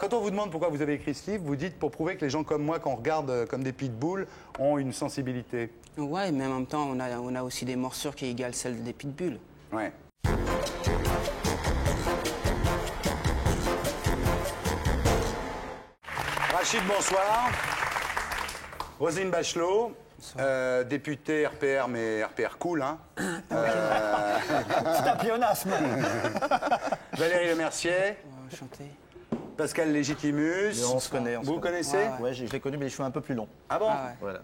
quand on vous demande pourquoi vous avez écrit ce livre, vous dites pour prouver que les gens comme moi, qu'on regarde comme des pitbulls, ont une sensibilité. Ouais, mais en même temps, on a aussi des morsures qui égalent celles des pitbulls. Ouais. Rachid, bonsoir. Roselyne Bachelot, députée RPR, mais RPR cool, hein. C'est un pléonasme. Valérie Lemercier. Enchanté. Pascal Légitimus. On se connaît. Vous connaissez? Ouais, je l'ai connu, mais les cheveux un peu plus longs. Ah bon? Ah ouais. Voilà.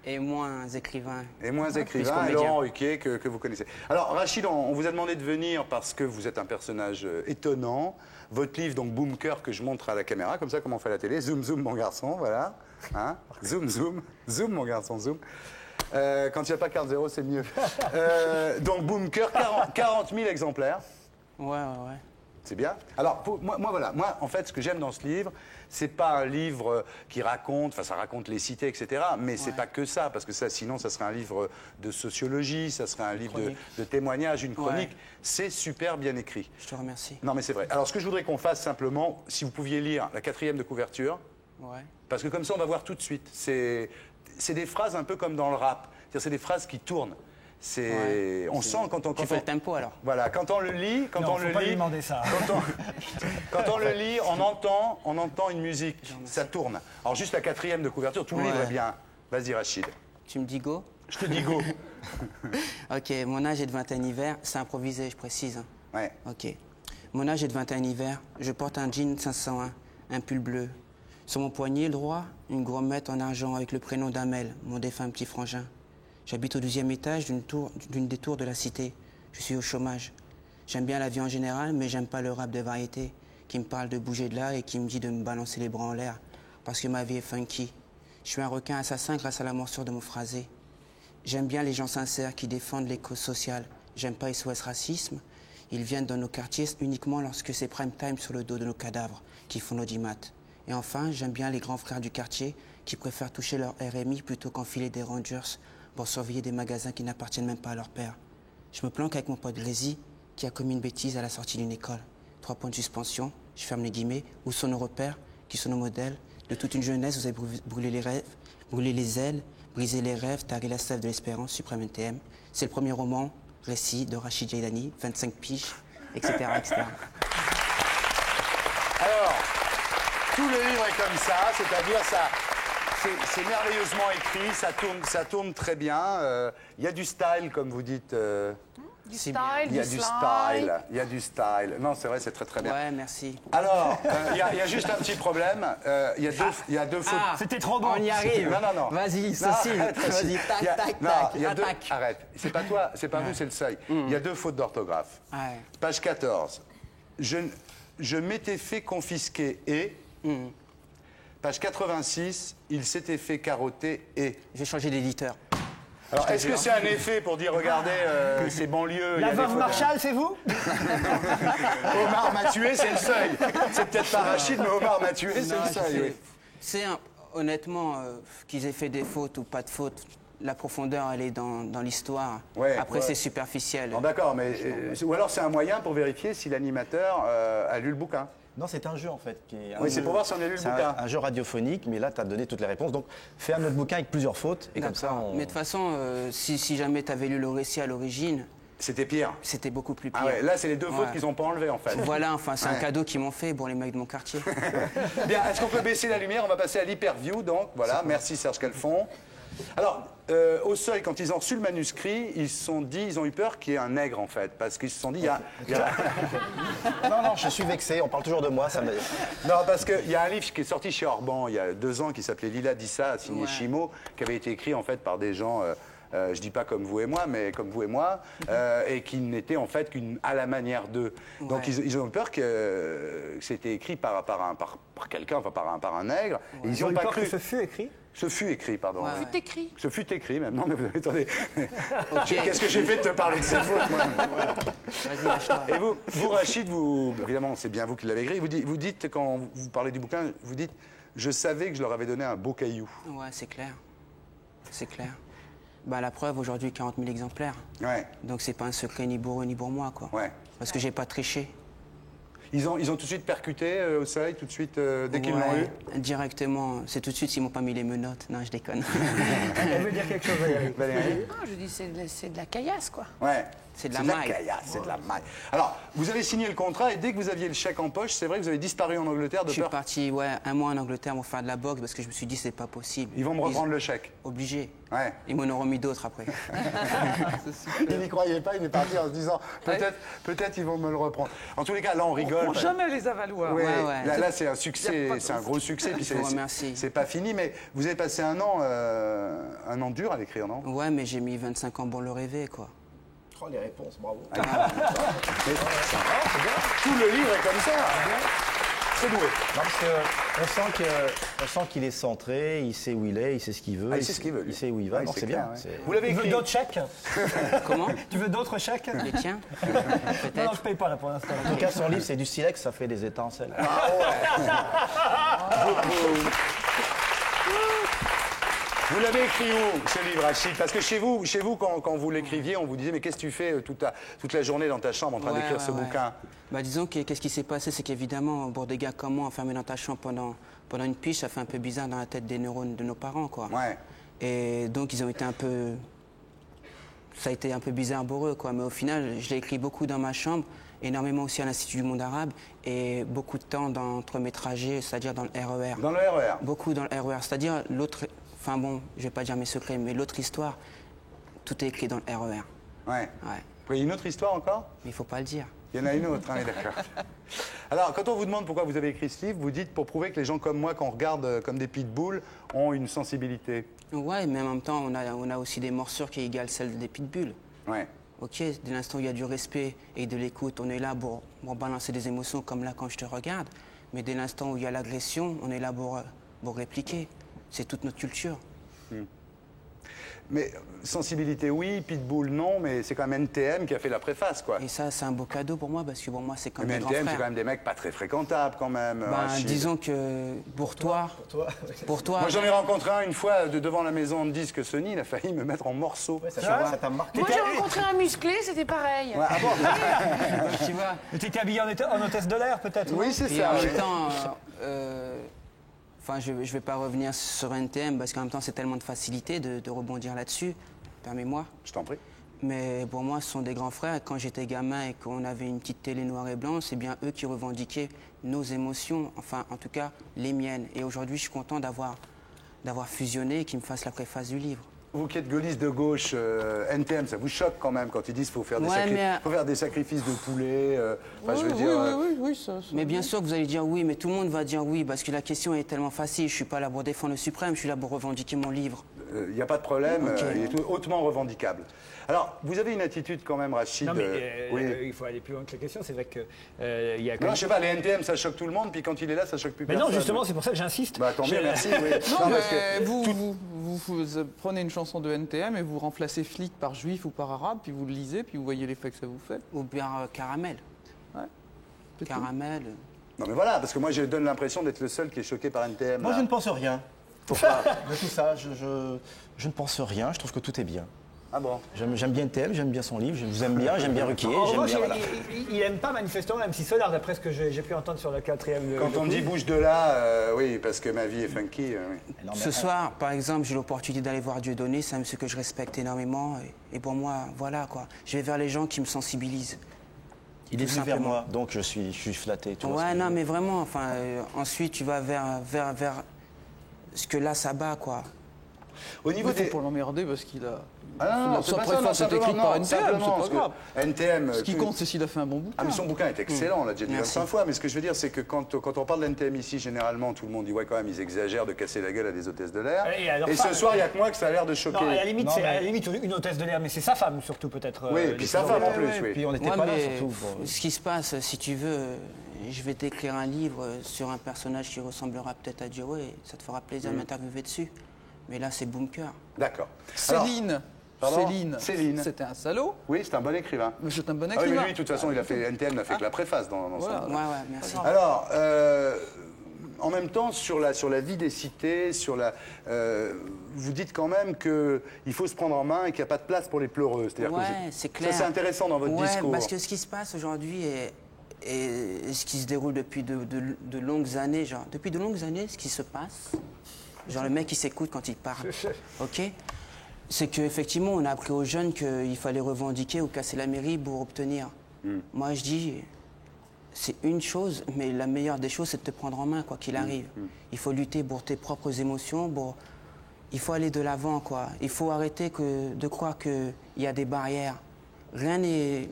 Et moins écrivain. Et moins écrivain, comédien. Laurent Ruquier, que vous connaissez. Alors, Rachid, on vous a demandé de venir parce que vous êtes un personnage étonnant. Votre livre, donc Boom Cœur, que je montre à la caméra, comme ça, comme on fait à la télé. Zoom, zoom, mon garçon, voilà. Hein? Zoom, zoom. Zoom, mon garçon, zoom. Quand il n'y a pas carte zéro, c'est mieux. Donc, Boom Cœur, 40 000 exemplaires. Ouais. C'est bien. Alors, voilà. Moi, en fait, ce que j'aime dans ce livre, c'est pas un livre qui raconte, enfin, ça raconte les cités, etc. Mais c'est pas que ça, parce que ça, sinon, ça serait un livre de sociologie, ça serait un livre de témoignages, une chronique. Ouais. C'est super bien écrit. Je te remercie. Non, mais c'est vrai. Alors, ce que je voudrais qu'on fasse simplement, si vous pouviez lire la 4e de couverture, Ouais. parce que comme ça, on va voir tout de suite. C'est des phrases un peu comme dans le rap. C'est-à-dire, c'est des phrases qui tournent. On sent quand on... Tu fais le tempo, alors. Voilà, quand on le lit, Faut pas lui demander ça. Quand on le lit, on entend une musique, ça tourne. Alors juste la 4e de couverture, tout le livre est bien. Vas-y Rachid. Tu me dis go? Je te dis go. Ok, mon âge est de 21 hiver, c'est improvisé, je précise. Hein. Ouais. Ok. Mon âge est de 21 hiver, je porte un jean 501, un pull bleu. Sur mon poignet droit, une gourmette en argent avec le prénom d'Amel, mon défunt petit frangin. J'habite au 12e étage d'une des tours de la cité. Je suis au chômage. J'aime bien la vie en général, mais j'aime pas le rap de variété qui me parle de bouger de là et qui me dit de me balancer les bras en l'air parce que ma vie est funky. Je suis un requin assassin grâce à la morsure de mon phrasé. J'aime bien les gens sincères qui défendent les causes sociales. J'aime pas SOS Racisme. Ils viennent dans nos quartiers uniquement lorsque c'est prime time sur le dos de nos cadavres qui font l'audimat. Et enfin, j'aime bien les grands frères du quartier qui préfèrent toucher leur RMI plutôt qu'enfiler des Rangers pour surveiller des magasins qui n'appartiennent même pas à leur père. Je me planque avec mon pote Grézy, qui a commis une bêtise à la sortie d'une école. 3 points de suspension, je ferme les guillemets, où sont nos repères, qui sont nos modèles. De toute une jeunesse, vous avez brûlé les rêves, brûlé les ailes, brisé les rêves, tagué la sève de l'espérance, suprême NTM. C'est le premier roman, récit de Rachid Jaidani, 25 piges, etc., etc. Alors, tout le livre est comme ça, c'est-à-dire ça... C'est merveilleusement écrit, ça tourne très bien. Il y a du style, comme vous dites. Du style, Il y a du style. Il y a du style. Non, c'est vrai, c'est très très bien. Ouais, merci. Alors, il y a juste un petit problème. Il y a deux fautes. C'était trop bon. On y arrive. Non. Vas-y, Non, Cécile. arrête, Vas-y, tac, il y a- tac, non, tac. il y a deux- Attaque. Arrête. C'est pas toi, c'est pas vous, c'est le seuil. Il y a 2 fautes d'orthographe. Ouais. Page 14. Je m'étais fait confisquer et... Page 86, il s'était fait carotter et... J'ai changé d'éditeur. Alors, est-ce que c'est un effet pour dire, regardez, ces banlieues... il y a La des veuve fautes- Marshall, c'est vous? Omar m'a tué, c'est le seuil. C'est peut-être pas Rachid, mais Omar m'a tué, c'est Non, le seuil, oui. Honnêtement, qu'ils aient fait des fautes ou pas de fautes, la profondeur, elle est dans l'histoire. Ouais, Après, ouais. c'est superficiel. Non, d'accord, mais... ou alors c'est un moyen pour vérifier si l'animateur a lu le bouquin. Non, c'est un jeu en fait. Oui, c'est pour voir si on a lu le C'est bouquin. un jeu radiophonique, mais là, tu as donné toutes les réponses. Donc, fais un autre bouquin avec plusieurs fautes. Et comme ça, D'accord. Mais de toute façon, si jamais tu avais lu le récit à l'origine, C'était pire. c'était beaucoup plus pire. Ah ouais, là, c'est les 2 fautes Ouais. qu'ils n'ont pas enlevées, en fait. Voilà, enfin, c'est un Ouais. cadeau qu'ils m'ont fait pour les mecs de mon quartier. Bien, est-ce qu'on peut baisser la lumière? On va passer à l'hyperview, donc. Voilà, merci Serge Calfon. Alors, au seuil, quand ils ont reçu le manuscrit, ils ont eu peur qu'il y ait un nègre, en fait. Parce qu'ils se sont dit, il y a... Non, je suis vexé. On parle toujours de moi. Ça me... Non, parce qu'il y a un livre qui est sorti chez Orban il y a 2 ans qui s'appelait Lila Dissa, signé Ouais. Chimo, qui avait été écrit en fait par des gens, je dis pas comme vous et moi, mais comme vous et moi, et qui n'était en fait qu'à la manière d'eux. Donc Ouais. ils ont eu peur que c'était écrit par quelqu'un, enfin par un nègre. Et ils n'y ont pas cru. que ce fut écrit. Ce fut écrit, pardon. Ouais. Fut écrit. Ce fut écrit même. Non, mais attendez. Qu'est-ce que j'ai fait de te parler de ces fautes, moi? Vas-y, lâche-toi. Et vous, Rachid, évidemment, c'est bien vous qui l'avez écrit. Vous dites, quand vous parlez du bouquin, vous dites, je savais que je leur avais donné un beau caillou. Ouais, c'est clair. C'est clair. Bah, la preuve, aujourd'hui, 40 000 exemplaires. Ouais. Donc, c'est pas un secret ni pour eux ni pour moi, quoi. Ouais. Parce que j'ai pas triché. Ils ont tout de suite percuté au seuil, tout de suite, dès qu'ils l'ont eu? Directement. C'est tout de suite s'ils m'ont pas mis les menottes. Non, je déconne. Elle veut dire quelque chose, Valérie. Non, je dis c'est de la caillasse, quoi. Ouais. C'est de la maille. Caillasse, c'est de la maille. Alors, vous avez signé le contrat et dès que vous aviez le chèque en poche, c'est vrai que vous avez disparu en Angleterre de Je suis peur. parti 1 mois en Angleterre pour faire de la boxe parce que je me suis dit c'est pas possible. Ils vont me reprendre le chèque. Obligé. Ouais. Ils m'en auront mis d'autres après. Il n'y croyait pas, il est parti en se disant peut-être ils vont me le reprendre. En tous les cas, là on rigole. Pour jamais les avaloir. Ouais, Ouais. Là c'est un succès, c'est un gros succès. Puis Je vous remercie. c'est pas fini, mais vous avez passé un an dur à l'écrire, non? Ouais, mais j'ai mis 25 ans pour le rêver, quoi. Oh, les réponses, bravo. Mais tout le livre est comme ça. C'est doué. Non, parce qu'on sent qu'il est centré, il sait où il est, il sait ce qu'il veut. Ah, il sait ce qu'il veut, lui. Il sait où il va, Ouais, donc c'est c'est clair, bien. ouais. c'est- Vous l'avez Tu veux écrit. d'autres chèques? Comment Tu veux d'autres chèques? Les tiens Non, non, Peut-être. je paye pas là pour l'instant. En tout cas, son livre, c'est du silex, ça fait des étincelles. Vous l'avez écrit où, ce livre, Achille? Parce que chez vous quand vous l'écriviez, on vous disait mais qu'est-ce que tu fais toute la journée dans ta chambre en train d'écrire ce bouquin? Bah, disons que qu'est-ce qui s'est passé, c'est qu'évidemment, pour des gars comme moi, enfermés dans ta chambre pendant une piche, ça fait un peu bizarre dans la tête des neurones de nos parents, quoi. Ouais. Et donc, ils ont été un peu... Ça a été un peu bizarre pour eux, quoi. Mais au final, je l'ai écrit beaucoup dans ma chambre, énormément aussi à l'Institut du monde arabe, et beaucoup de temps entre mes trajets, c'est-à-dire dans le RER. Dans le RER. Beaucoup dans le RER, c'est-à-dire l'autre... Enfin bon, je vais pas dire mes secrets, mais l'autre histoire, tout est écrit dans le RER. Ouais. Ouais. Vous voyez une autre histoire encore? Mais il faut pas le dire. Il y en a une autre, hein, d'accord. Alors, quand on vous demande pourquoi vous avez écrit ce livre, vous dites pour prouver que les gens comme moi, qu'on regarde comme des pitbulls, ont une sensibilité. Ouais, mais en même temps, on a aussi des morsures qui égalent celles des pitbulls. Ouais. Ok, dès l'instant où il y a du respect et de l'écoute, on est là pour balancer des émotions comme là quand je te regarde. Mais dès l'instant où il y a l'agression, on est là pour répliquer. C'est toute notre culture. Mais sensibilité, oui, pitbull, non, mais c'est quand même NTM qui a fait la préface, quoi. Et ça, c'est un beau cadeau pour moi parce que pour moi, c'est comme Mais des grands NTM, c'est frères. quand même des mecs pas très fréquentables, quand même. Ben, Rachid. disons que pour toi, Moi, j'en ai rencontré un une fois devant la maison de disques Sony, il a failli me mettre en morceaux. Ça t'a marqué. Moi, j'ai rencontré un musclé, c'était pareil. Ouais, ah bon? tu vois. Mais tu étais habillé en hôtesse de l'air, peut-être? Oui, non c'est Et ça. en oui. même temps, enfin, je vais pas revenir sur NTM parce qu'en même temps, c'est tellement de facilité de rebondir là-dessus. Permets-moi. Je t'en prie. Mais pour moi, ce sont des grands frères. Quand j'étais gamin et qu'on avait une petite télé noire et blanc, c'est bien eux qui revendiquaient nos émotions, enfin, en tout cas, les miennes. Et aujourd'hui, je suis content d'avoir fusionné et qu'ils me fassent la préface du livre. Vous qui êtes gaulliste de gauche, NTM, ça vous choque quand même quand ils disent qu'il faut faire des, Ouais, mais- faut faire des sacrifices de poulet. Enfin, je veux dire, oui, ça. Mais bien sûr que vous allez dire oui, mais tout le monde va dire oui, parce que la question est tellement facile. Je suis pas là pour défendre le suprême, je suis là pour revendiquer mon livre. il n'y a pas de problème, Ok. il est hautement revendicable. Alors, vous avez une attitude quand même, Rachid. Non, mais oui. il faut aller plus loin que la question. C'est vrai que il y a quand Non, même- je sais pas, les NTM, ça choque tout le monde, puis quand il est là, ça choque plus Mais personne. non, justement, c'est pour ça que j'insiste. Bah, tant mieux, merci. Oui. Non, Non, mais parce que- vous prenez une chanson de NTM et vous remplacez flic par juif ou par arabe, puis vous le lisez, puis vous voyez l'effet que ça vous fait. Ou bien caramel. Ouais. C'est tout. Caramel. Non, mais voilà, parce que moi, je donne l'impression d'être le seul qui est choqué par NTM. Moi, là. je ne pense rien. Pourquoi De tout ça, je ne pense rien. Je trouve que tout est bien. Ah bon? J'aime bien NTM, j'aime bien son livre, je vous aime bien, j'aime bien Ruquier, En j'aime revanche, bien. Voilà. il aime pas manifestement MC Solar, d'après ce que j'ai pu entendre sur le quatrième. Quand on me dit bouge de là, oui, parce que ma vie est funky. Oui. Non, mais- Ce soir, par exemple, j'ai l'opportunité d'aller voir Dieudonné, c'est un monsieur que je respecte énormément. Et pour moi, voilà quoi. Je vais vers les gens qui me sensibilisent. Il est tout venu vers simplement. moi, donc je suis flatté. Tu vois ce Ouais, que je non, veux mais vraiment, enfin, ensuite, tu vas vers ce que là, ça bat, quoi. Au niveau Il faut des. pour l'emmerder parce qu'il a. Ah non, c'est Sa pas ça, non, préface est écrite simplement, par non, NTM, c'est simplement, pas parce que grave. NTM. Ce qui compte, c'est s'il a fait un bon bouquin. Ah, mais son bouquin est excellent, on l'a déjà dit Merci. 25 fois, mais ce que je veux dire, c'est que quand on parle d'NTM ici, généralement, tout le monde dit, ouais, quand même, ils exagèrent de casser la gueule à des hôtesses de l'air. Et alors, Et ça, ce soir, il n'y a que moi que ça a l'air de choquer. Non, à la limite, Non, c'est mais- à la limite une hôtesse de l'air, mais c'est sa femme surtout peut-être. Oui, et puis sa femme en plus, oui. Puis on n'était Ouais, pas là mais surtout. pour- ce qui se passe, si tu veux, je vais t'écrire un livre sur un personnage qui ressemblera peut-être à Joe et ça te fera plaisir de m'interviewer dessus. Mais là, c'est Bunker. D'accord. Alors, Céline. Pardon Céline. C'était un salaud, oui, c'est un bon écrivain. mais c'est un bon Ah oui, écrivain. mais lui, de toute façon, il a fait, NTM n'a fait que la préface dans Voilà. son... Ouais, merci. Alors, en même temps, sur la vie des cités, vous dites quand même qu'il faut se prendre en main et qu'il n'y a pas de place pour les pleureux. C'est-à-dire que Ouais, c'est clair. Ça, c'est intéressant dans votre Ouais, discours. parce que ce qui se passe aujourd'hui et ce qui se déroule depuis de longues années, genre, depuis de longues années, ce qui se passe, genre le mec qui s'écoute quand il parle, ok? C'est qu'effectivement, on a appris aux jeunes qu'il fallait revendiquer ou casser la mairie pour obtenir. Moi, je dis, c'est une chose, mais la meilleure des choses, c'est de te prendre en main, quoi qu'il arrive. Il faut lutter pour tes propres émotions, il faut aller de l'avant, quoi. Il faut arrêter de croire qu'il y a des barrières. Rien n'est...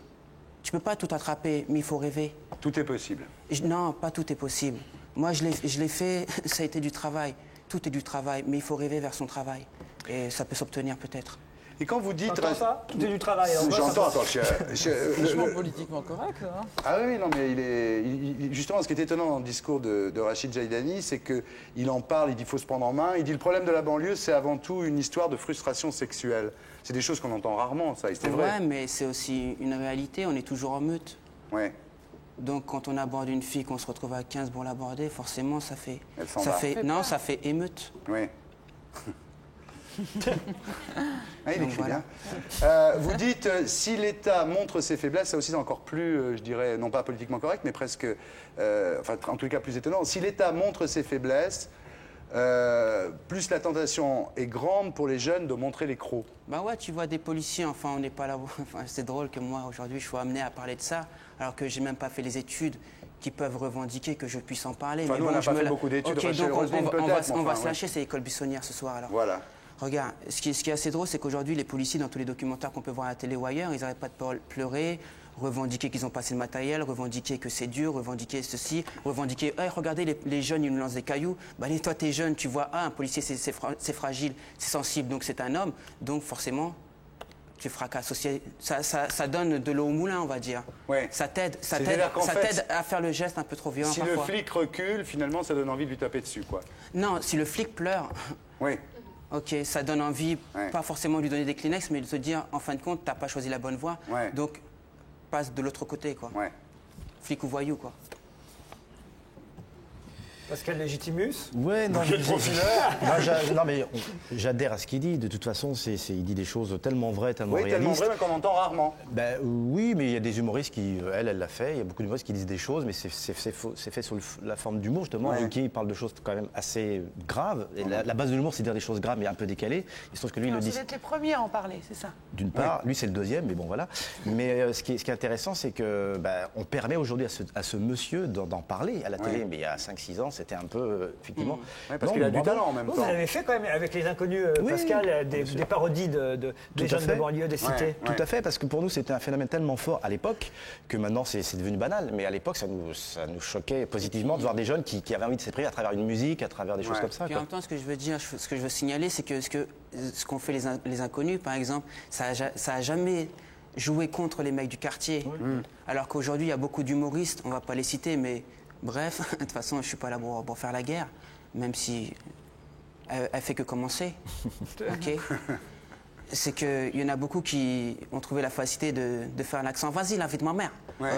Tu peux pas tout attraper, mais il faut rêver. Tout est possible. Non, pas tout est possible. Moi, je l'ai fait, ça a été du travail. Tout est du travail, mais il faut rêver vers son travail. Et ça peut s'obtenir peut-être. Et quand vous dites... T'entends ça? Tout est du travail. alors, J'entends, attends. Franchement, politiquement correct, hein. Ah oui, non, mais justement, ce qui est étonnant dans le discours de Rachid Jaïdani, c'est qu'il en parle, il dit qu'il faut se prendre en main. Il dit le problème de la banlieue, c'est avant tout une histoire de frustration sexuelle. C'est des choses qu'on entend rarement, ça, et c'est vrai. Ouais, mais c'est aussi une réalité, on est toujours en meute. Ouais. Donc quand on aborde une fille, qu'on se retrouve à 15 pour l'aborder, forcément, ça fait... Elle s'en va. Ça fait émeute. Oui. Ah, il Donc, écrit voilà. bien. Vous dites, si l'État montre ses faiblesses, ça aussi c'est encore plus, je dirais, non pas politiquement correct, mais presque, enfin en tout cas plus étonnant. Si l'État montre ses faiblesses, plus la tentation est grande pour les jeunes de montrer les crocs. Bah ouais, tu vois des policiers, enfin on n'est pas là... Enfin, c'est drôle que moi, aujourd'hui, je sois amené à parler de ça, alors que j'ai même pas fait les études qui peuvent revendiquer que je puisse en parler. Enfin, mais nous, bon, on n'a je pas me fait la- beaucoup d'études, Ok, Rachel donc Roselyne, on peut-être, va mais se enfin, lâcher, c'est l'école buissonnière ce soir, alors. Voilà. Regarde, ce qui est assez drôle, c'est qu'aujourd'hui, les policiers, dans tous les documentaires qu'on peut voir à la télé ou ailleurs, ils n'arrêtent pas de pleurer, revendiquer qu'ils ont passé le matériel, revendiquer que c'est dur, revendiquer ceci, revendiquer hey, regardez, les jeunes, ils nous lancent des cailloux. Bah, toi, t'es jeune, tu vois, un policier, c'est fragile, c'est sensible, donc c'est un homme. Donc, forcément, tu fracasses aussi. Ça donne de l'eau au moulin, on va dire. Ouais. Ça t'aide C'est-à-dire qu'en fait, à faire le geste un peu trop violent Si parfois. le flic recule, finalement, ça donne envie de lui taper dessus, quoi. Non, si le flic pleure, Oui. ok, ça donne envie, Ouais. pas forcément de lui donner des Kleenex, mais de se dire, en fin de compte, t'as pas choisi la bonne voie. Ouais. Donc, passe de l'autre côté, quoi. Ouais. Flic ou voyou, quoi. Pascal Légitimus. Ouais, non, Quel profileur. non, mais j'adhère à ce qu'il dit. De toute façon, il dit des choses tellement vraies, tellement Oui, réalistes. tellement vrai, mais qu'on entend rarement. Ben, oui, mais il y a des humoristes qui, elle l'a fait. Il y a beaucoup d'humoristes qui disent des choses, mais c'est fait sous la forme d'humour, justement. Ouais. Et qui parle de choses quand même assez graves. Et la base de l'humour, c'est de dire des choses graves, mais un peu décalées. Il se trouve que lui, il le dit. Vous êtes les premiers à en parler, c'est ça? D'une part, lui c'est le deuxième, mais bon voilà. Mais ce qui est intéressant, c'est que on permet aujourd'hui à ce monsieur d'en parler à la télé. Ouais. Mais il y a 5-6 ans, c'était un peu, effectivement. Ouais, parce Non, qu'il a du bravo. talent en même Vous temps. avez fait quand même avec les inconnus, Oui, Pascal, des parodies des à jeunes de fait. banlieue, des cités. Ouais. Tout à fait, parce que pour nous, c'était un phénomène tellement fort à l'époque que maintenant, c'est devenu banal. Mais à l'époque, ça nous choquait positivement de voir des jeunes qui avaient envie de s'exprimer à travers une musique, à travers des choses Ouais. comme ça. Puis en quoi. même temps, ce que je veux dire, ce que je veux signaler, c'est que ce qu'ont fait les inconnus, par exemple, ça a jamais joué contre les mecs du quartier. Alors qu'aujourd'hui, il y a beaucoup d'humoristes, on va pas les citer, mais bref, de toute façon, je suis pas là pour faire la guerre, même si elle fait que commencer. Ok. C'est qu'il y en a beaucoup qui ont trouvé la facilité de faire un accent. Vas-y, la vie de ma mère. Ouais.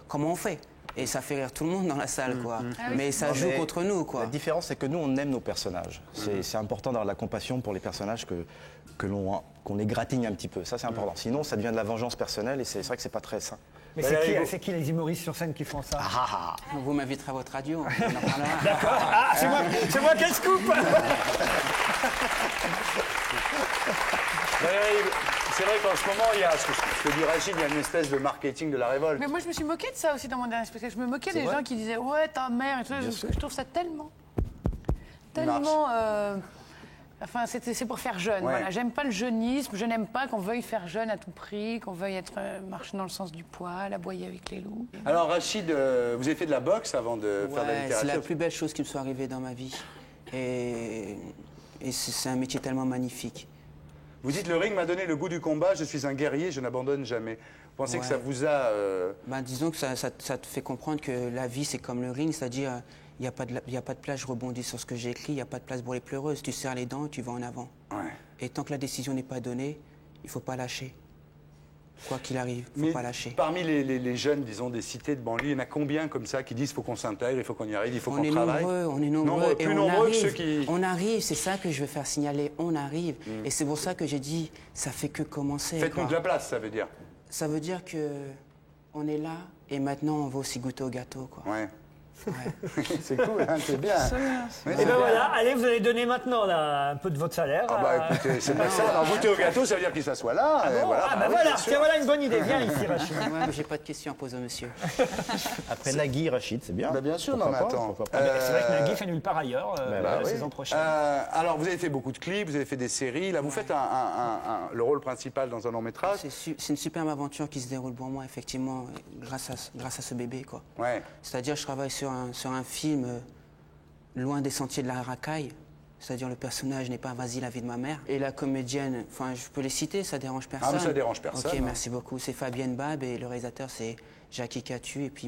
Comment on fait? Et ça fait rire tout le monde dans la salle, quoi. Mais ça joue Mais contre nous, quoi. La différence, c'est que nous, on aime nos personnages. C'est important d'avoir de la compassion pour les personnages qu'on égratigne un petit peu. Ça, c'est important. Sinon, ça devient de la vengeance personnelle et c'est vrai que c'est pas très sain. Mais c'est qui les humoristes sur scène qui font ça? Vous m'inviterez à votre radio, on en parlera. Ah, c'est moi qui ai le scoop. Valérie, c'est vrai qu'en ce moment, il y a, ce que dit Rachid, il y a une espèce de marketing de la révolte. Mais moi, je me suis moquée de ça aussi dans mon dernier spectacle. Je me moquais des vrai gens qui disaient ouais, ta mère et tout ça. Bien Parce que sûr. je trouve ça tellement. marche. Enfin, c'est pour faire jeune. Ouais. Voilà. J'aime pas le jeunisme. Je n'aime pas qu'on veuille faire jeune à tout prix, qu'on veuille être marcher dans le sens du poil, aboyer avec les loups. Alors Rachid, vous avez fait de la boxe avant de faire de la Ouais, c'est littérature. la plus belle chose qui me soit arrivée dans ma vie. Et c'est un métier tellement magnifique. Vous dites le ring m'a donné le goût du combat, je suis un guerrier, je n'abandonne jamais. Vous pensez que Ouais. ça vous a... Ben, disons que ça te fait comprendre que la vie, c'est comme le ring, c'est-à-dire il n'y a pas de place, je rebondis sur ce que j'ai écrit, il n'y a pas de place pour les pleureuses. Tu serres les dents, tu vas en avant. Ouais. Et tant que la décision n'est pas donnée, il ne faut pas lâcher. Quoi qu'il arrive, il ne Mais faut pas lâcher. parmi les jeunes, disons, des cités de banlieue, il y en a combien comme ça qui disent il faut qu'on s'intègre, il faut qu'on y arrive, il faut On qu'on est travaille nombreux, on est nombreux. Et plus on nombreux que arrive, ceux qui... On arrive, c'est ça que je veux faire signaler, on arrive. Et c'est pour ça que j'ai dit, ça fait que commencer. Faites-nous quoi. de la place, ça veut dire. Ça veut dire que on est là Et maintenant, on va aussi goûter au gâteau, quoi. Ouais. Ouais. C'est cool, hein, c'est bien. Oui, Et c'est ben bien. voilà, allez, vous allez donner maintenant là, un peu de votre salaire. Ah bah écoutez, c'est pas ça. Alors goûter au gâteau, ça veut dire qu'il s'assoit là. Ah et bon voilà, ah bah bah oui, voilà, bien sûr. tiens, voilà une bonne idée. Viens ici, Rachid. Ouais, mais j'ai pas de questions à poser au monsieur. Après Nagui, Rachid, c'est bien. Bah, bien sûr, Pourquoi non, mais pas, attends. pourquoi pas. C'est vrai que Nagui fait nulle part ailleurs Bah la oui. saison prochaine. Alors vous avez fait beaucoup de clips, vous avez fait des séries. Là, vous faites le rôle principal dans un long métrage. C'est une superbe aventure qui se déroule pour moi, effectivement, grâce à ce bébé, quoi. Ouais. C'est-à-dire, je travaille sur un film loin des sentiers de la racaille. C'est-à-dire, le personnage n'est pas Vas-y, la vie de ma mère. Et la comédienne, enfin, je peux les citer, ça dérange personne. Ah, mais ça dérange personne, Ok, hein. merci beaucoup. C'est Fabienne Bab et le réalisateur, c'est Jackie Catu. Et puis,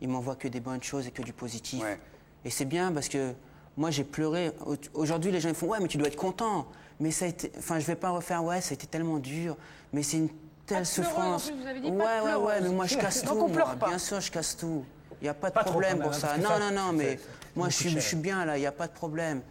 il m'envoie que des bonnes choses et que du positif. Ouais. Et c'est bien parce que moi, j'ai pleuré. Aujourd'hui, les gens ils font ouais, mais tu dois être content. Mais ça a été. Enfin, je vais pas refaire ouais, ça a été tellement dur. Mais c'est une telle Pas de pleureuse, souffrance. en plus, vous avez dit, ouais, pas de ouais, pleureuse. ouais, mais moi, je casse Donc, tout. on pleure moi. pas. Bien sûr, je casse tout. Il n'y a pas de Pas trop, problème quand même, pour hein, ça. parce que Non, ça, non, mais moi, je beaucoup cher. suis bien là, il n'y a pas de problème.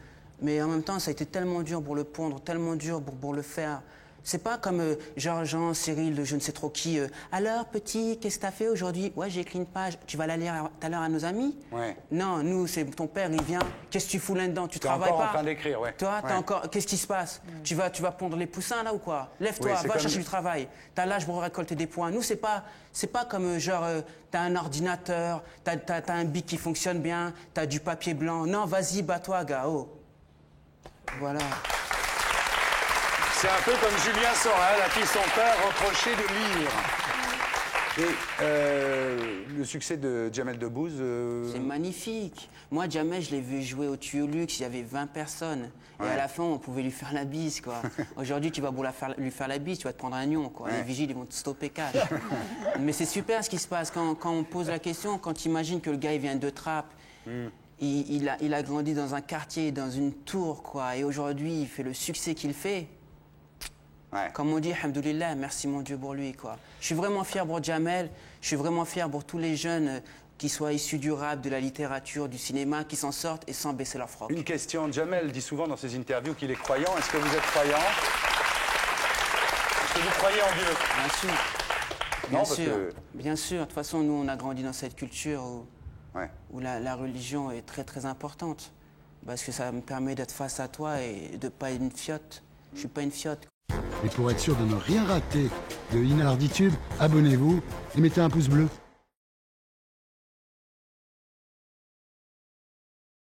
Mais en même temps, ça a été tellement dur pour le pondre, tellement dur pour le faire. C'est pas comme Jean, Cyril, je ne sais trop qui. Alors, petit, qu'est-ce que t'as fait aujourd'hui? Ouais, j'ai écrit une page. Tu vas la lire tout à l'heure à nos amis? Ouais. Non, nous, c'est ton père, il vient. Qu'est-ce que tu fous là-dedans? Tu T'es travailles encore pas? en train d'écrire, ouais. Toi, t'as Ouais. encore. Qu'est-ce qui se passe? Tu vas pondre les poussins là ou quoi? Lève-toi, Oui, c'est va comme- chercher du travail. T'as l'âge pour récolter des points. Nous, c'est pas comme t'as un ordinateur, t'as un bic qui fonctionne bien, t'as du papier blanc. Non, vas-y, bats-toi, gars. Oh. Voilà. C'est un peu comme Julien Sorel, à qui son père reprochait de lire. Et le succès de Jamel Debbouze. C'est magnifique. Moi, jamais je l'ai vu jouer au Tuyau-Luxe, il y avait 20 personnes. Et Ouais. à la fin, on pouvait lui faire la bise, quoi. Aujourd'hui, tu vas lui faire la bise, tu vas te prendre un lion, quoi. Ouais. Les vigiles, ils vont te stopper cash. Mais c'est super ce qui se passe. Quand on pose la question, quand tu imagines que le gars, il vient de Trappes, il a grandi dans un quartier, dans une tour, quoi. Et aujourd'hui, il fait le succès qu'il fait. Ouais. Comme on dit, alhamdoulilah, merci mon Dieu pour lui, quoi. Je suis vraiment fier pour Jamel, je suis vraiment fier pour tous les jeunes qui soient issus du rap, de la littérature, du cinéma, qui s'en sortent et sans baisser leur froc. Une question, Jamel dit souvent dans ses interviews qu'il est croyant. Est-ce que vous êtes croyant? Est-ce que vous croyez en Dieu? Bien sûr. Non, Bien parce sûr. que- Bien sûr. De toute façon, nous, on a grandi dans cette culture Ouais. où la religion est très, très importante. Parce que ça me permet d'être face à toi et de ne pas être une fiotte. Je suis pas une fiotte. Et pour être sûr de ne rien rater de Inarditube, abonnez-vous et mettez un pouce bleu.